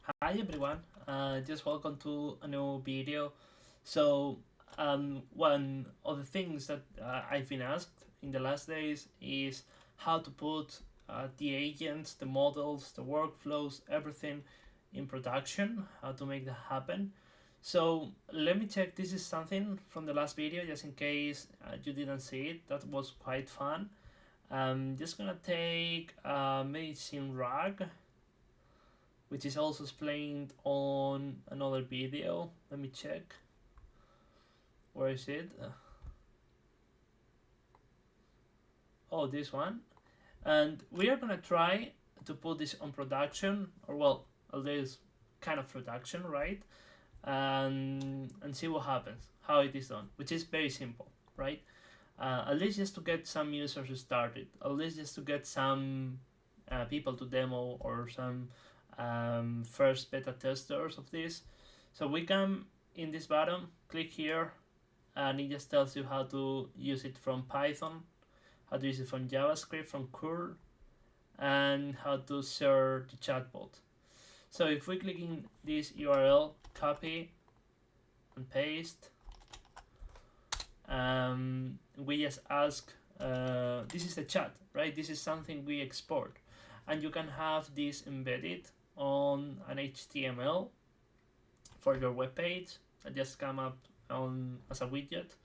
Hi everyone, just welcome to a new video. So, one of the things that I've been asked in the last days is how to put the agents, the models, the workflows, everything in production, how to make that happen. So, let me check. This is something from the last video, just in case you didn't see it. That was quite fun. I'm just gonna take medicine rag, which is also explained on another video. Let me check. Where is it? Oh, this one. And we are gonna try to put this on production, or well, at least kind of production, right? And see what happens, how it is done, which is very simple, right? At least just to get some users started, at least just to get some people to demo or some first beta testers of this. So we can, in this button, click here, and it just tells you how to use it from Python, how to use it from JavaScript, from curl, and how to share the chatbot. So if we click in this URL, copy and paste, we just ask, this is the chat, right? This is something we export, and you can have this embedded on an HTML for your web page that just come up on as a widget.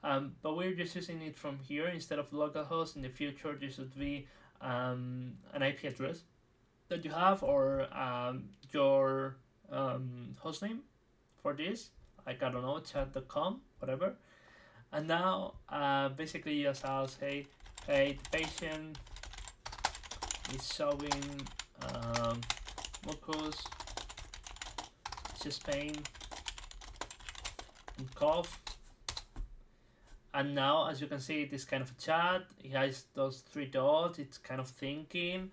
But we're just using it from here instead of localhost. In the future, this would be an IP address that you have, or your hostname for this, like I don't know, chat.com, whatever. And now basically you just ask, hey, the patient is showing mucus, chest pain, and cough. And now, as you can see, it is kind of a chat. It has those three dots. It's kind of thinking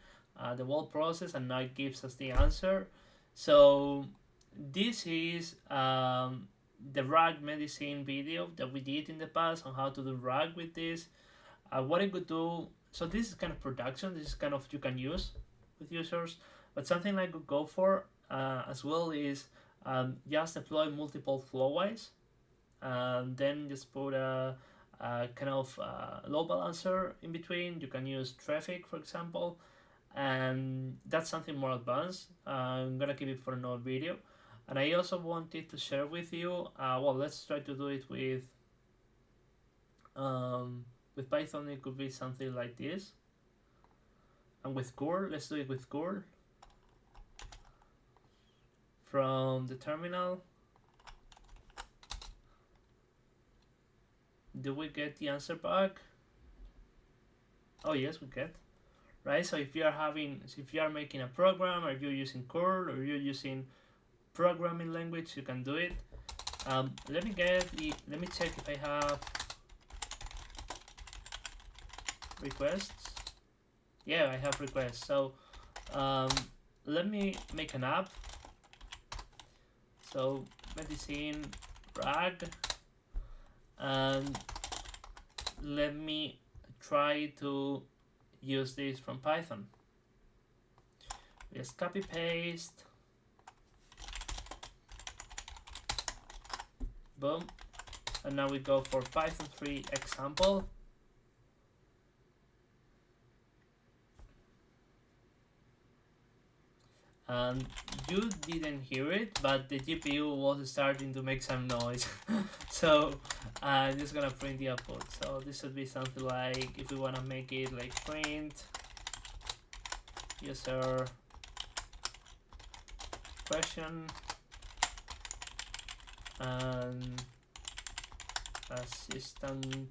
the whole process, and now it gives us the answer. So this is the rag medicine video that we did in the past on how to do rag with this. What it could do. So this is kind of production. This is kind of you can use with users. But something I could go for as well is just deploy multiple Flowise, and then just put a kind of load balancer in between. You can use traffic, for example, and that's something more advanced. I'm gonna keep it for another video. And I also wanted to share with you, well, let's try to do it with Python. It could be something like this, and with curl, let's do it with curl from the terminal. Do we get the answer back? Oh yes, we get, right? So if you are making a program, or you're using curl, or you're using programming language, you can do it. Let me check if I have requests. Yeah, I have requests. So let me make an app. So medicine rag, and let me try to use this from Python. Just copy paste, boom, and now we go for Python 3 example. And you didn't hear it, but the GPU was starting to make some noise. So I'm just gonna print the output. So this would be something like, if we wanna make it like print user question and assistant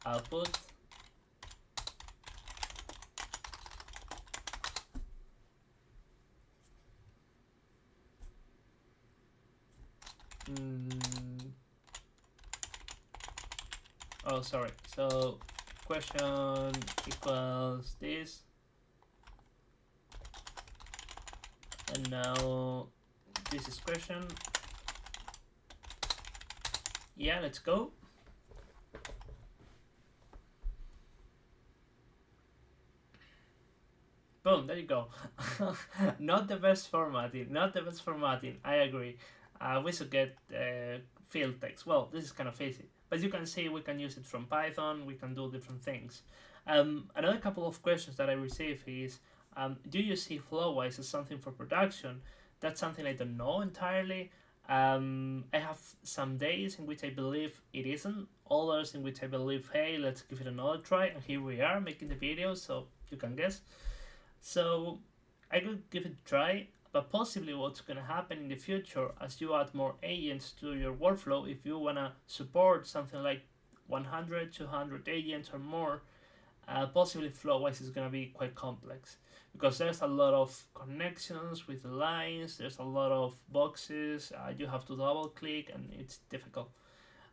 output. Oh, sorry. So question equals this, and now this is question. Yeah, let's go. Boom, there you go. Not the best formatting, not the best formatting, I agree. We should get field text. Well, this is kind of easy. But you can see we can use it from Python, we can do different things. Another couple of questions that I received is, do you see Flowise as something for production? That's something I don't know entirely. I have some days in which I believe it isn't, others in which I believe, hey, let's give it another try, and here we are making the video, so you can guess. So I could give it a try, but possibly what's going to happen in the future as you add more agents to your workflow, if you want to support something like 100, 200 agents or more, possibly Flowise is going to be quite complex because there's a lot of connections with the lines, there's a lot of boxes, you have to double click and it's difficult.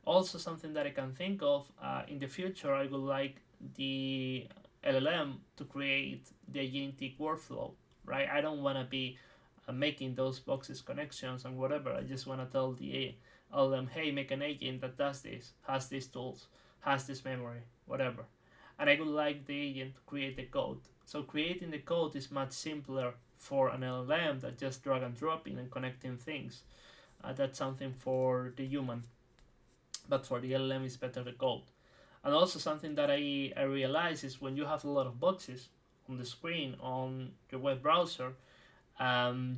Also, something that I can think of in the future, I would like the LLM to create the agentic workflow, right? I don't want to be making those boxes connections and whatever. I just want to tell the LLM, hey, make an agent that does this, has these tools, has this memory, whatever. And I would like the agent to create the code. So creating the code is much simpler for an LLM than just drag and dropping and connecting things. That's something for the human, but for the LLM it's better the code. And also something that I realize is when you have a lot of boxes on the screen on your web browser,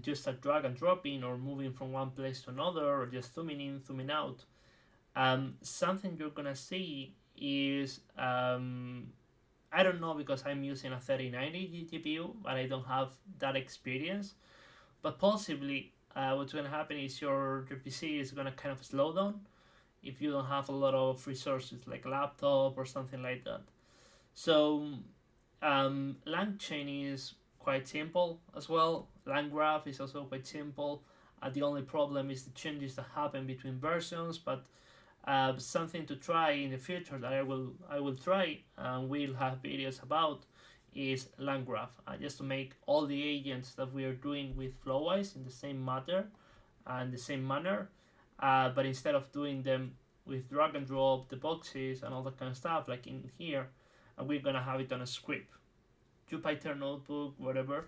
just start drag and dropping or moving from one place to another or just zooming in, zooming out, something you're gonna see is, I don't know because I'm using a 3090 GPU, but I don't have that experience. But possibly what's gonna happen is your PC is gonna kind of slow down if you don't have a lot of resources like a laptop or something like that. So LangChain is quite simple as well. LangGraph is also quite simple. The only problem is the changes that happen between versions, but something to try in the future that I will try and we'll have videos about is LangGraph, just to make all the agents that we are doing with Flowise in the same matter and the same manner, but instead of doing them with drag and drop, the boxes and all that kind of stuff like in here, we're gonna have it on a script, Jupyter notebook, whatever.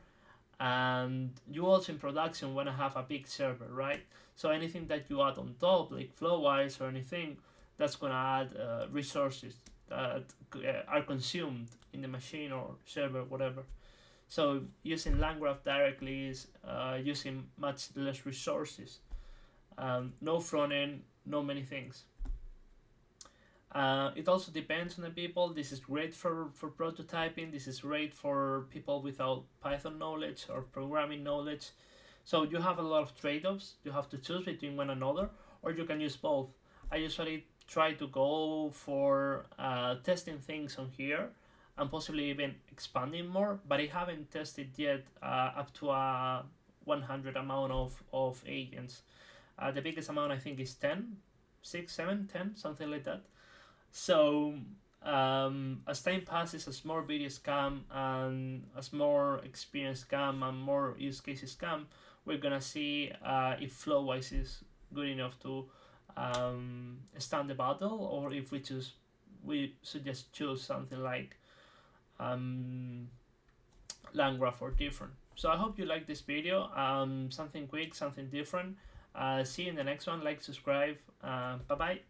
And you also in production want to have a big server, right? So anything that you add on top, like Flowise or anything, that's gonna add resources that are consumed in the machine or server, whatever. So using LangGraph directly is using much less resources. No front end, no many things. It also depends on the people. This is great for prototyping. This is great for people without Python knowledge or programming knowledge. So you have a lot of trade-offs. You have to choose between one another, or you can use both. I usually try to go for testing things on here and possibly even expanding more, but I haven't tested yet up to a 100 amount of agents. The biggest amount I think is 10, 6, 7, 10, something like that. So as time passes, as more videos come and as more experience come and more use cases come, we're gonna see if Flowise is good enough to stand the battle, or if we should just choose something like LangGraph or different. So I hope you like this video. Something quick, something different. See you in the next one. Like, subscribe. Bye bye.